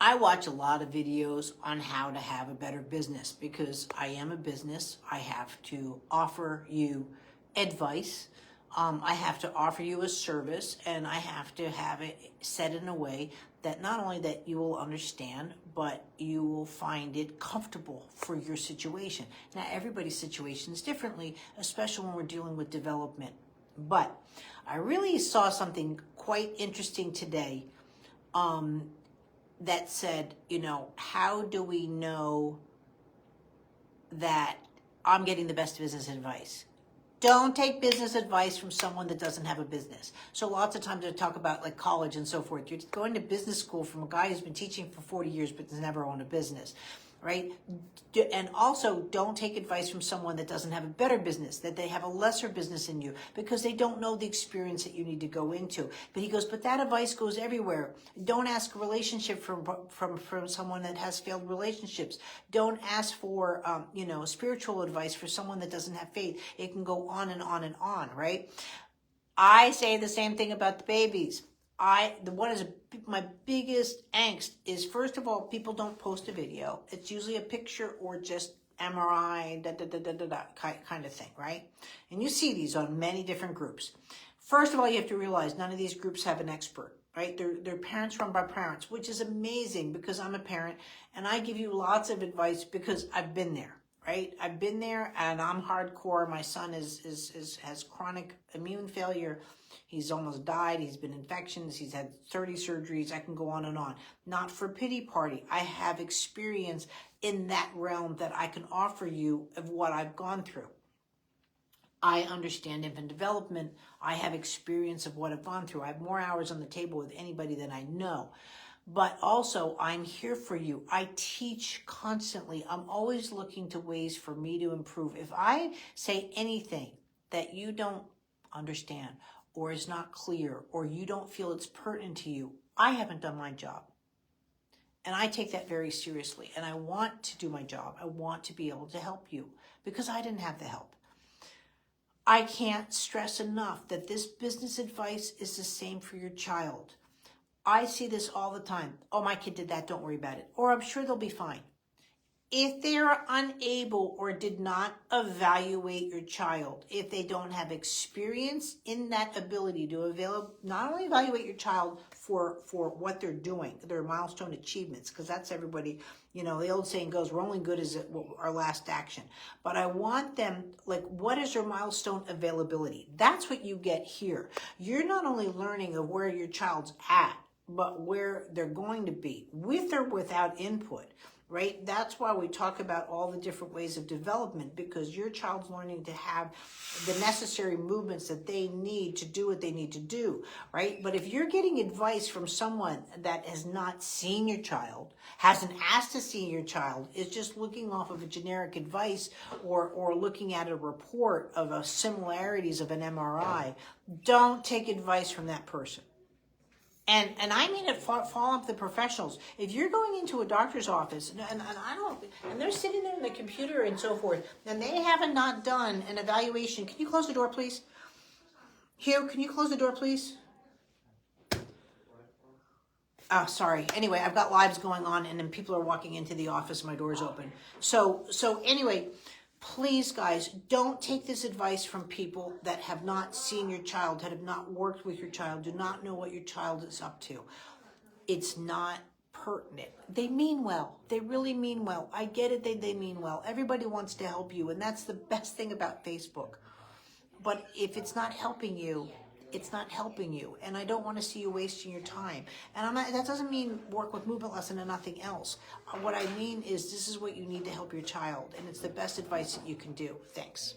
I watch a lot of videos on how to have a better business because I am a business. I have to offer you advice. I have to offer you a service, and I have to have it set in a way that not only that you will understand, but you will find it comfortable for your situation. Now, everybody's situation is differently, especially when we're dealing with development. But I really saw something quite interesting today. That said, how do we know that I'm getting the best business advice? Don't take business advice from someone that doesn't have a business. So lots of times I talk about like college and so forth. You're going to business school from a guy who's been teaching for 40 years but has never owned a business, right? And also don't take advice from someone that doesn't have a better business, that they have a lesser business than you, because they don't know the experience that you need to go into. But he goes, but that advice goes everywhere. Don't ask a relationship from someone that has failed relationships. Don't ask for, spiritual advice for someone that doesn't have faith. It can go on and on and on, right? I say the same thing about the babies. My biggest angst is, first of all, people don't post a video. It's usually a picture or just MRI, kind of thing, right? And you see these on many different groups. First of all, you have to realize none of these groups have an expert, right? They're parents run by parents, which is amazing because I'm a parent and I give you lots of advice because I've been there. Right? I've been there and I'm hardcore. My son has chronic immune failure. He's almost died. He's been infections. He's had 30 surgeries. I can go on and on. Not for pity party. I have experience in that realm that I can offer you of what I've gone through. I understand infant development. I have experience of what I've gone through. I have more hours on the table with anybody than I know. But also, I'm here for you. I teach constantly. I'm always looking to ways for me to improve. If I say anything that you don't understand or is not clear or you don't feel it's pertinent to you, I haven't done my job. And I take that very seriously. And I want to do my job. I want to be able to help you because I didn't have the help. I can't stress enough that this business advice is the same for your child. I see this all the time. Oh, my kid did that. Don't worry about it. Or I'm sure they'll be fine. If they're unable or did not evaluate your child, if they don't have experience in that ability to not only evaluate your child for what they're doing, their milestone achievements, because that's everybody, the old saying goes, we're only good as our last action. But I want them, what is their milestone availability? That's what you get here. You're not only learning of where your child's at, but where they're going to be, with or without input, right? That's why we talk about all the different ways of development, because your child's learning to have the necessary movements that they need to do what they need to do, right? But if you're getting advice from someone that has not seen your child, hasn't asked to see your child, is just looking off of a generic advice or looking at a report of similarities of an MRI, don't take advice from that person. And I mean it, fall off the professionals. If you're going into a doctor's office and they're sitting there on the computer and so forth, and they haven't not done an evaluation. Can you close the door, please? Hugh, can you close the door, please? Oh, sorry. Anyway, I've got lives going on and then people are walking into the office. My door's open. So anyway, please, guys, don't take this advice from people that have not seen your child, that have not worked with your child, do not know what your child is up to. It's not pertinent. They mean well. They really mean well. I get it. They mean well. Everybody wants to help you, and that's the best thing about Facebook. But if it's not helping you, it's not helping you, and I don't want to see you wasting your time. And that doesn't mean work with movement lesson and nothing else. What I mean is this is what you need to help your child, and it's the best advice that you can do. Thanks.